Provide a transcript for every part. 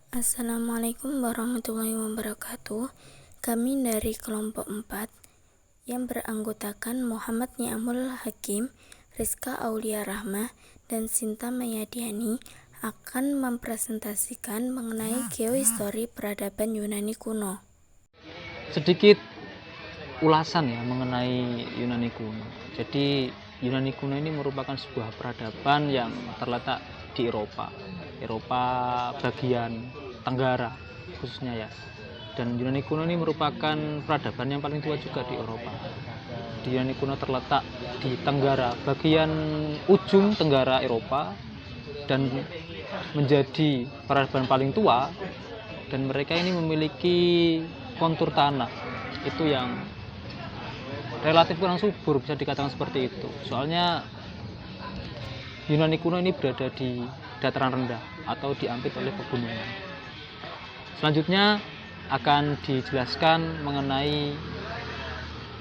Assalamualaikum warahmatullahi wabarakatuh. Kami dari kelompok 4 yang beranggotakan Muhammad Ni'amul Hakim, Rizka Aulia Rahmah, dan Sinta Mayadiani akan mempresentasikan mengenai geohistori peradaban Yunani kuno. Sedikit ulasan ya mengenai Yunani kuno. Jadi Yunani kuno ini merupakan sebuah peradaban yang terletak di Eropa bagian Tenggara khususnya ya. Dan Yunani kuno ini merupakan peradaban yang paling tua juga di Eropa. Di Yunani kuno terletak di Tenggara, bagian ujung Tenggara Eropa, dan menjadi peradaban paling tua. Dan mereka ini memiliki kontur tanah itu yang relatif kurang subur, bisa dikatakan seperti itu. Soalnya Yunani kuno ini berada di dataran rendah atau diampit oleh pegunungan. Selanjutnya akan dijelaskan mengenai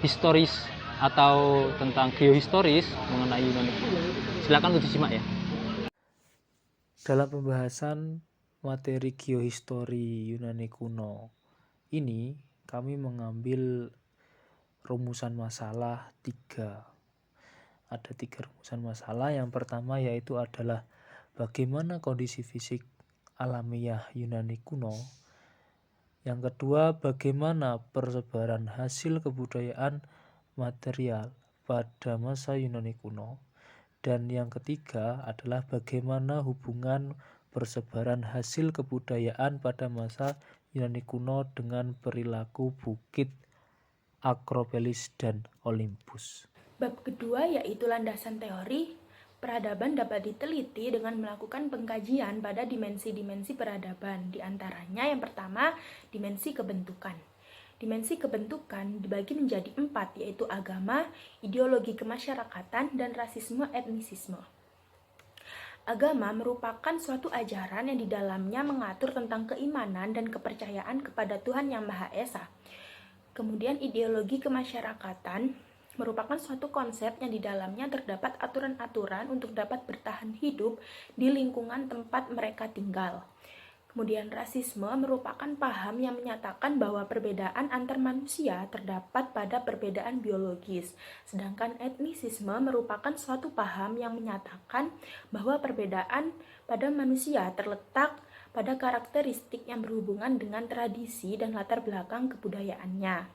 historis atau tentang geohistoris mengenai Yunani kuno. Silakan untuk disimak ya. Dalam pembahasan materi geohistori Yunani kuno ini, kami mengambil rumusan masalah 3. Ada 3 rumusan masalah. Yang pertama yaitu adalah bagaimana kondisi fisik alamiah Yunani kuno. Yang kedua, bagaimana persebaran hasil kebudayaan material pada masa Yunani kuno. Dan yang ketiga adalah bagaimana hubungan persebaran hasil kebudayaan pada masa Yunani kuno dengan perilaku bukit Akropolis dan Olympus. Bab kedua yaitu landasan teori. Peradaban dapat diteliti dengan melakukan pengkajian pada dimensi-dimensi peradaban. Di antaranya yang pertama, dimensi kebentukan. Dimensi kebentukan dibagi menjadi 4, yaitu agama, ideologi kemasyarakatan, dan rasisme etnisisme. Agama merupakan suatu ajaran yang di dalamnya mengatur tentang keimanan dan kepercayaan kepada Tuhan Yang Maha Esa. Kemudian ideologi kemasyarakatan merupakan suatu konsep yang di dalamnya terdapat aturan-aturan untuk dapat bertahan hidup di lingkungan tempat mereka tinggal. Kemudian rasisme merupakan paham yang menyatakan bahwa perbedaan antar manusia terdapat pada perbedaan biologis. Sedangkan etnisisme merupakan suatu paham yang menyatakan bahwa perbedaan pada manusia terletak pada karakteristik yang berhubungan dengan tradisi dan latar belakang kebudayaannya.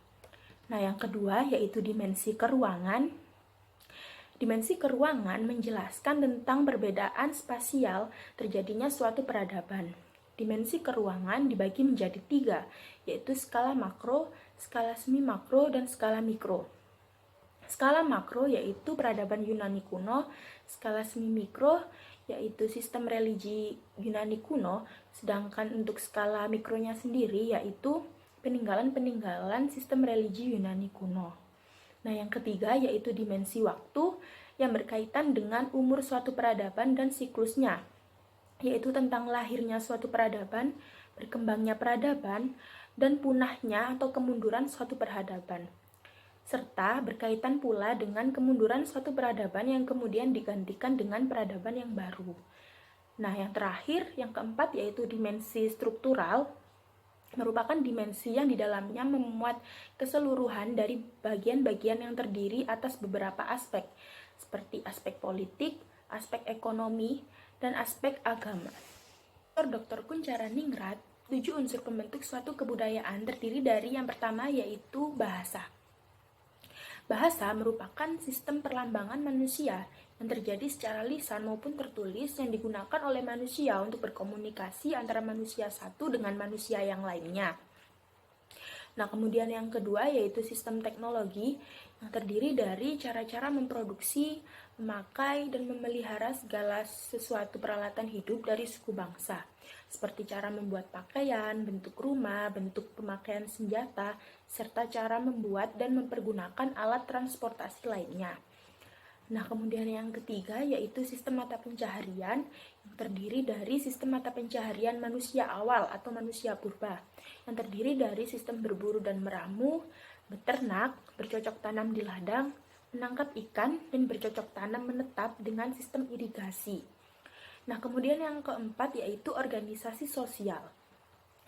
Nah, yang kedua yaitu dimensi keruangan. Dimensi keruangan menjelaskan tentang perbedaan spasial terjadinya suatu peradaban. Dimensi keruangan dibagi menjadi 3, yaitu skala makro, skala semi makro, dan skala mikro. Skala makro yaitu peradaban Yunani kuno, skala semi mikro yaitu sistem religi Yunani kuno, sedangkan untuk skala mikronya sendiri yaitu peninggalan-peninggalan sistem religi Yunani kuno. Nah, yang ketiga yaitu dimensi waktu yang berkaitan dengan umur suatu peradaban dan siklusnya, yaitu tentang lahirnya suatu peradaban, berkembangnya peradaban, dan punahnya atau kemunduran suatu peradaban. Serta berkaitan pula dengan kemunduran suatu peradaban yang kemudian digantikan dengan peradaban yang baru. Nah, yang terakhir, yang keempat yaitu dimensi struktural, merupakan dimensi yang di dalamnya memuat keseluruhan dari bagian-bagian yang terdiri atas beberapa aspek, seperti aspek politik, aspek ekonomi, dan aspek agama. Dr. Kuncharaningrat, 7 unsur pembentuk suatu kebudayaan terdiri dari yang pertama yaitu bahasa. Bahasa merupakan sistem perlambangan manusia yang terjadi secara lisan maupun tertulis yang digunakan oleh manusia untuk berkomunikasi antara manusia satu dengan manusia yang lainnya. Nah, kemudian yang kedua yaitu sistem teknologi yang terdiri dari cara-cara memproduksi, memakai, dan memelihara segala sesuatu peralatan hidup dari suku bangsa, seperti cara membuat pakaian, bentuk rumah, bentuk pemakaian senjata, serta cara membuat dan mempergunakan alat transportasi lainnya. Nah, kemudian yang ketiga yaitu sistem mata pencaharian yang terdiri dari sistem mata pencaharian manusia awal atau manusia purba, yang terdiri dari sistem berburu dan meramu, beternak, bercocok tanam di ladang, menangkap ikan, dan bercocok tanam menetap dengan sistem irigasi. Nah, kemudian yang keempat yaitu organisasi sosial.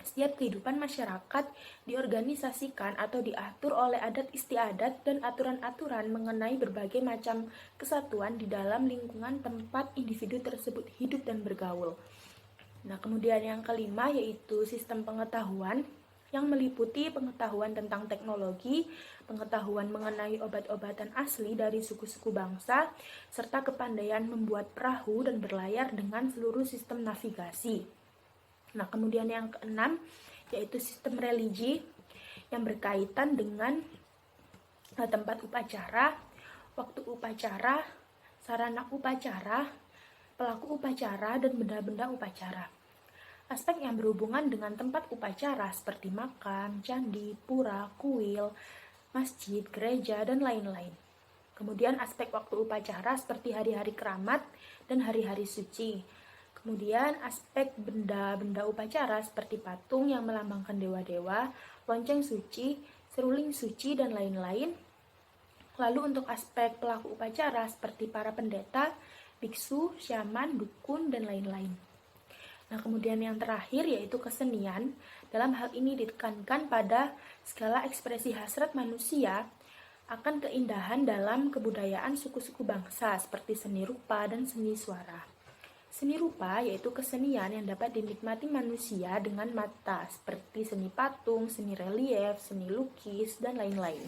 Setiap kehidupan masyarakat diorganisasikan atau diatur oleh adat istiadat dan aturan-aturan mengenai berbagai macam kesatuan di dalam lingkungan tempat individu tersebut hidup dan bergaul. Nah, kemudian yang kelima yaitu sistem pengetahuan yang meliputi pengetahuan tentang teknologi, pengetahuan mengenai obat-obatan asli dari suku-suku bangsa, serta kepandaian membuat perahu dan berlayar dengan seluruh sistem navigasi. Nah, kemudian yang keenam yaitu sistem religi yang berkaitan dengan tempat upacara, waktu upacara, sarana upacara, pelaku upacara, dan benda-benda upacara. Aspek yang berhubungan dengan tempat upacara seperti makam, candi, pura, kuil, masjid, gereja, dan lain-lain. Kemudian aspek waktu upacara seperti hari-hari keramat dan hari-hari suci. Kemudian aspek benda-benda upacara seperti patung yang melambangkan dewa-dewa, lonceng suci, seruling suci, dan lain-lain. Lalu untuk aspek pelaku upacara seperti para pendeta, biksu, syaman, dukun, dan lain-lain. Nah, kemudian yang terakhir yaitu kesenian. Dalam hal ini ditekankan pada segala ekspresi hasrat manusia akan keindahan dalam kebudayaan suku-suku bangsa seperti seni rupa dan seni suara. Seni rupa yaitu kesenian yang dapat dinikmati manusia dengan mata seperti seni patung, seni relief, seni lukis, dan lain-lain.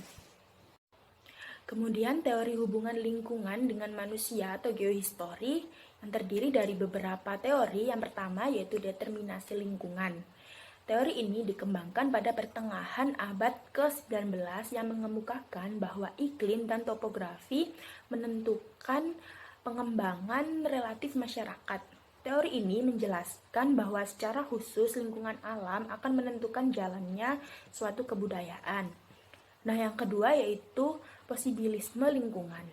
Kemudian teori hubungan lingkungan dengan manusia atau geohistori yang terdiri dari beberapa teori. Yang pertama yaitu determinasi lingkungan. Teori ini dikembangkan pada pertengahan abad ke-19 yang mengemukakan bahwa iklim dan topografi menentukan pengembangan relatif masyarakat. Teori ini menjelaskan bahwa secara khusus lingkungan alam akan menentukan jalannya suatu kebudayaan. Nah, yang kedua yaitu posibilisme lingkungan.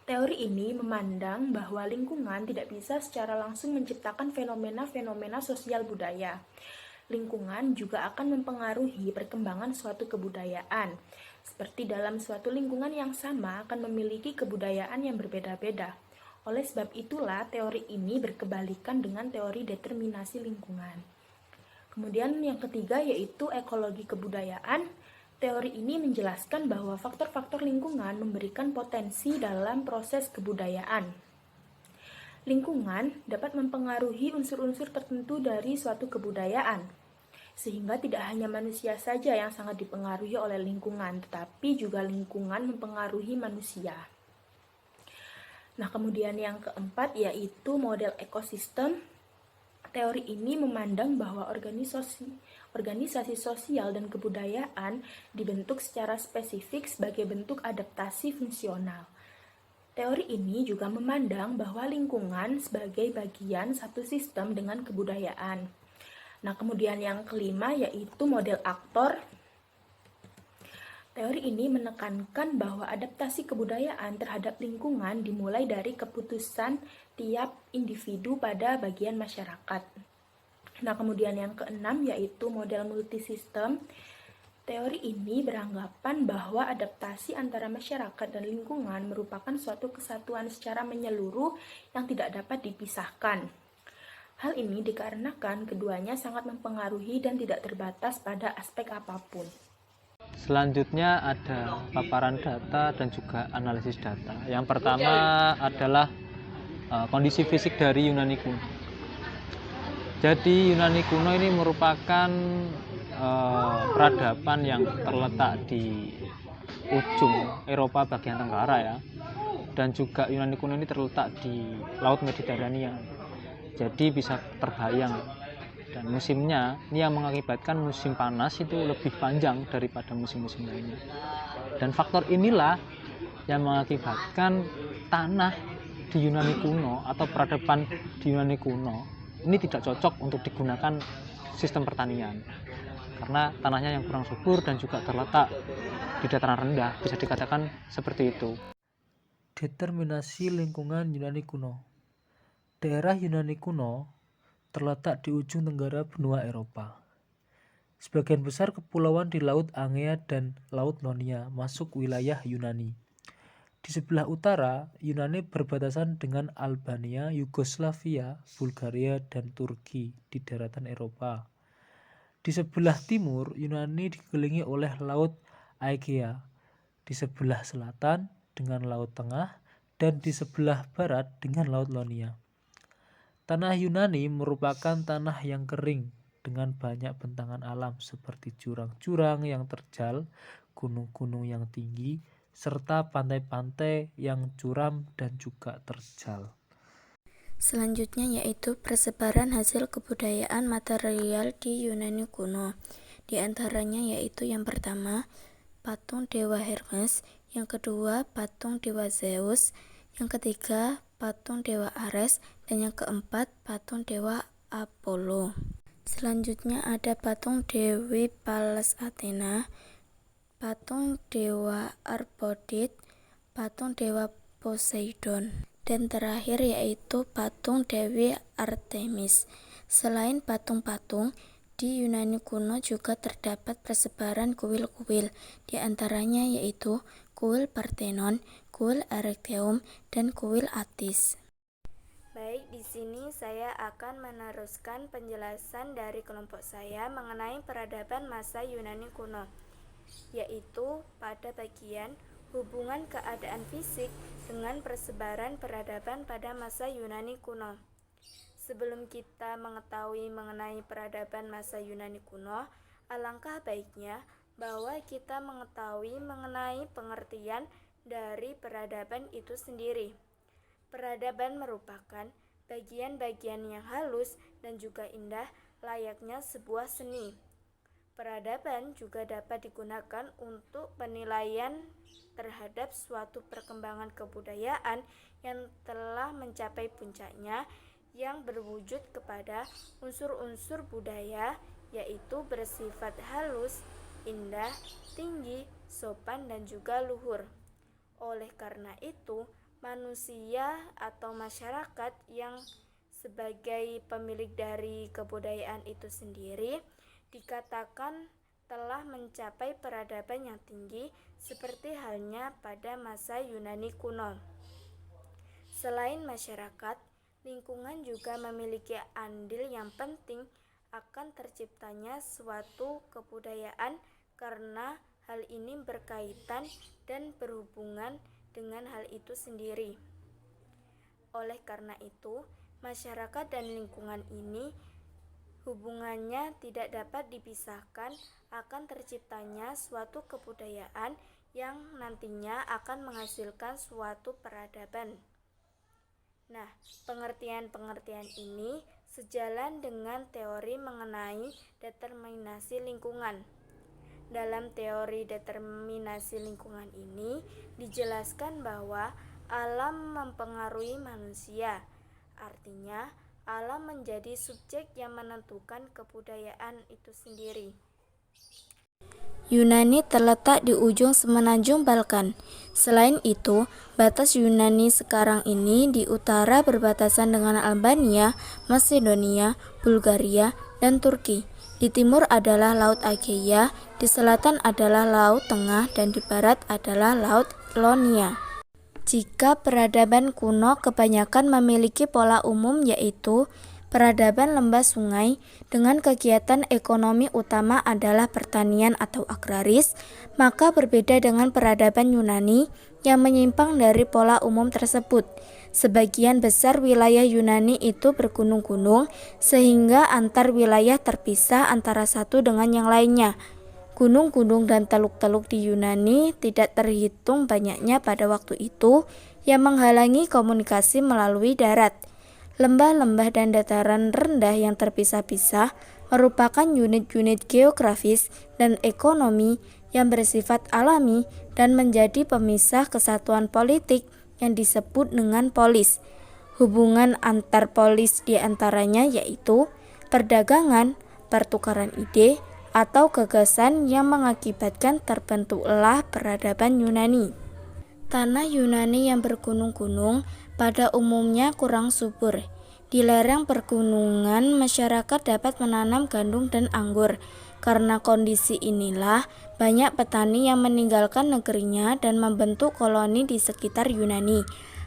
Teori ini memandang bahwa lingkungan tidak bisa secara langsung menciptakan fenomena-fenomena sosial budaya. Lingkungan juga akan mempengaruhi perkembangan suatu kebudayaan. Seperti dalam suatu lingkungan yang sama akan memiliki kebudayaan yang berbeda-beda. Oleh sebab itulah teori ini berkebalikan dengan teori determinasi lingkungan. Kemudian yang ketiga yaitu ekologi kebudayaan. Teori ini menjelaskan bahwa faktor-faktor lingkungan memberikan potensi dalam proses kebudayaan. Lingkungan dapat mempengaruhi unsur-unsur tertentu dari suatu kebudayaan, sehingga tidak hanya manusia saja yang sangat dipengaruhi oleh lingkungan, tetapi juga lingkungan mempengaruhi manusia. Nah, kemudian yang keempat yaitu model ekosistem. Teori ini memandang bahwa organisasi sosial dan kebudayaan dibentuk secara spesifik sebagai bentuk adaptasi fungsional. Teori ini juga memandang bahwa lingkungan sebagai bagian satu sistem dengan kebudayaan. Nah, kemudian yang kelima yaitu model aktor. Teori ini menekankan bahwa adaptasi kebudayaan terhadap lingkungan dimulai dari keputusan tiap individu pada bagian masyarakat. Nah, kemudian yang keenam yaitu model multisistem. Teori ini beranggapan bahwa adaptasi antara masyarakat dan lingkungan merupakan suatu kesatuan secara menyeluruh yang tidak dapat dipisahkan. Hal ini dikarenakan keduanya sangat mempengaruhi dan tidak terbatas pada aspek apapun. Selanjutnya ada paparan data dan juga analisis data. Yang pertama adalah kondisi fisik dari Yunani kuno. Jadi Yunani kuno ini merupakan peradaban yang terletak di ujung Eropa bagian tenggara ya, dan juga Yunani kuno ini terletak di Laut Mediterania. Jadi bisa terbayang, dan musimnya ini yang mengakibatkan musim panas itu lebih panjang daripada musim-musim lainnya. Dan faktor inilah yang mengakibatkan tanah di Yunani kuno atau peradaban di Yunani kuno ini tidak cocok untuk digunakan sistem pertanian, karena tanahnya yang kurang subur dan juga terletak di dataran rendah, bisa dikatakan seperti itu. Determinasi lingkungan Yunani kuno. Daerah Yunani kuno terletak di ujung tenggara benua Eropa. Sebagian besar kepulauan di Laut Angea dan Laut Ionia masuk wilayah Yunani. Di sebelah utara, Yunani berbatasan dengan Albania, Yugoslavia, Bulgaria, dan Turki di daratan Eropa. Di sebelah timur, Yunani dikelilingi oleh Laut Aegea, di sebelah selatan dengan Laut Tengah, dan di sebelah barat dengan Laut Ionia. Tanah Yunani merupakan tanah yang kering dengan banyak bentangan alam seperti jurang-jurang yang terjal, gunung-gunung yang tinggi, serta pantai-pantai yang curam dan juga terjal. Selanjutnya yaitu persebaran hasil kebudayaan material di Yunani kuno. Di antaranya yaitu yang pertama, patung dewa Hermes, yang kedua, patung dewa Zeus, yang ketiga, patung dewa Ares, dan yang keempat, patung dewa Apollo. Selanjutnya ada patung Dewi Pallas Athena, patung dewa Arpodit, patung dewa Poseidon, dan terakhir yaitu patung Dewi Artemis. Selain patung-patung, di Yunani kuno juga terdapat persebaran kuil-kuil, di antaranya yaitu kuil Parthenon, kuil Erechtheum, dan kuil Athis. Baik, di sini saya akan meneruskan penjelasan dari kelompok saya mengenai peradaban masa Yunani kuno, yaitu pada bagian hubungan keadaan fisik dengan persebaran peradaban pada masa Yunani kuno. Sebelum kita mengetahui mengenai peradaban masa Yunani kuno, alangkah baiknya bahwa kita mengetahui mengenai pengertian dari peradaban itu sendiri. Peradaban merupakan bagian-bagian yang halus dan juga indah layaknya sebuah seni. Peradaban juga dapat digunakan untuk penilaian terhadap suatu perkembangan kebudayaan yang telah mencapai puncaknya, yang berwujud kepada unsur-unsur budaya, yaitu bersifat halus, indah, tinggi, sopan, dan juga luhur. Oleh karena itu, manusia atau masyarakat yang sebagai pemilik dari kebudayaan itu sendiri dikatakan telah mencapai peradaban yang tinggi, seperti halnya pada masa Yunani kuno. Selain masyarakat, lingkungan juga memiliki andil yang penting akan terciptanya suatu kebudayaan, karena hal ini berkaitan dan berhubungan dengan hal itu sendiri. Oleh karena itu, masyarakat dan lingkungan ini hubungannya tidak dapat dipisahkan akan terciptanya suatu kebudayaan yang nantinya akan menghasilkan suatu peradaban. Nah, pengertian-pengertian ini sejalan dengan teori mengenai determinasi lingkungan. Dalam teori determinasi lingkungan ini dijelaskan bahwa alam mempengaruhi manusia. Artinya, alam menjadi subjek yang menentukan kebudayaan itu sendiri. Yunani terletak di ujung semenanjung Balkan. Selain itu, batas Yunani sekarang ini di utara berbatasan dengan Albania, Masedonia, Bulgaria, dan Turki. Di timur adalah Laut Aegea, di selatan adalah Laut Tengah, dan di barat adalah Laut Ionia. Jika peradaban kuno kebanyakan memiliki pola umum, yaitu peradaban lembah sungai dengan kegiatan ekonomi utama adalah pertanian atau agraris, maka berbeda dengan peradaban Yunani yang menyimpang dari pola umum tersebut. Sebagian besar wilayah Yunani itu bergunung-gunung, sehingga antar wilayah terpisah antara satu dengan yang lainnya. Gunung-gunung dan teluk-teluk di Yunani tidak terhitung banyaknya pada waktu itu, yang menghalangi komunikasi melalui darat. Lembah-lembah dan dataran rendah yang terpisah-pisah merupakan unit-unit geografis dan ekonomi yang bersifat alami dan menjadi pemisah kesatuan politik yang disebut dengan polis. Hubungan antar polis diantaranya yaitu perdagangan, pertukaran ide, atau gagasan yang mengakibatkan terbentuklah peradaban Yunani. Tanah Yunani yang bergunung-gunung pada umumnya kurang subur. Di lereng pergunungan, masyarakat dapat menanam gandum dan anggur. Karena kondisi inilah, banyak petani yang meninggalkan negerinya dan membentuk koloni di sekitar Yunani.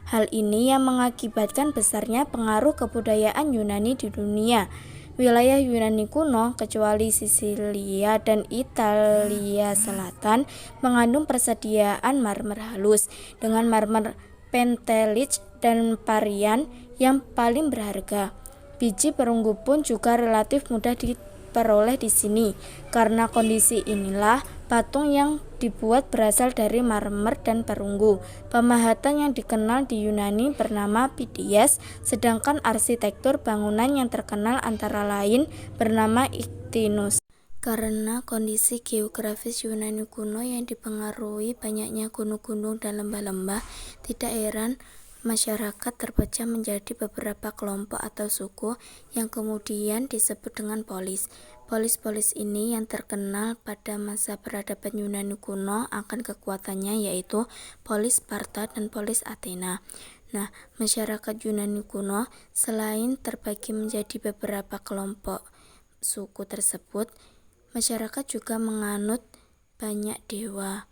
Hal ini yang mengakibatkan besarnya pengaruh kebudayaan Yunani di dunia. Wilayah Yunani kuno, kecuali Sisilia dan Italia Selatan, mengandung persediaan marmer halus dengan marmer Pentelich dan Parian yang paling berharga. Biji perunggu pun juga relatif mudah diperoleh di sini. Karena kondisi inilah, patung yang dibuat berasal dari marmer dan perunggu. Pemahatan yang dikenal di Yunani bernama Phidias, sedangkan arsitektur bangunan yang terkenal antara lain bernama Ikthinus. Karena kondisi geografis Yunani kuno yang dipengaruhi banyaknya gunung-gunung dan lembah-lembah, tidak heran masyarakat terpecah menjadi beberapa kelompok atau suku yang kemudian disebut dengan polis. Polis-polis ini yang terkenal pada masa peradaban Yunani kuno akan kekuatannya, yaitu polis Sparta dan polis Athena. Nah, masyarakat Yunani kuno selain terbagi menjadi beberapa kelompok suku tersebut, masyarakat juga menganut banyak dewa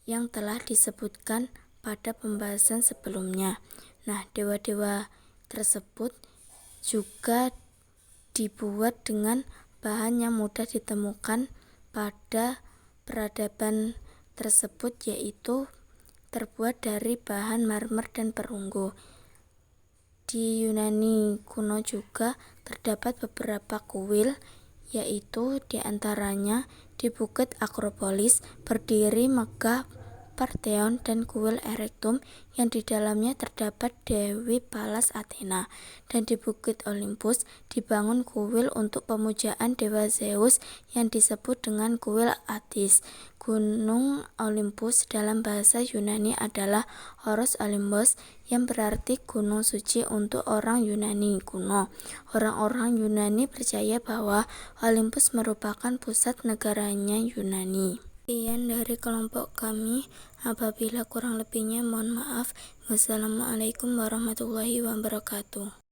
yang telah disebutkan pada pembahasan sebelumnya. Nah, dewa-dewa tersebut juga dibuat dengan bahan yang mudah ditemukan pada peradaban tersebut, yaitu terbuat dari bahan marmer dan perunggu. Di Yunani kuno juga terdapat beberapa kuil, yaitu diantaranya di Bukit Akropolis berdiri megah Parthenon dan kuil Erectum yang di dalamnya terdapat Dewi Pallas Athena, dan di Bukit Olympus dibangun kuil untuk pemujaan dewa Zeus yang disebut dengan kuil Attis. Gunung Olympus dalam bahasa Yunani adalah Horos Olympos yang berarti gunung suci untuk orang Yunani kuno. Orang-orang Yunani percaya bahwa Olympus merupakan pusat negaranya Yunani. Sekian dari kelompok kami. Apabila kurang lebihnya mohon maaf. Wassalamualaikum warahmatullahi wabarakatuh.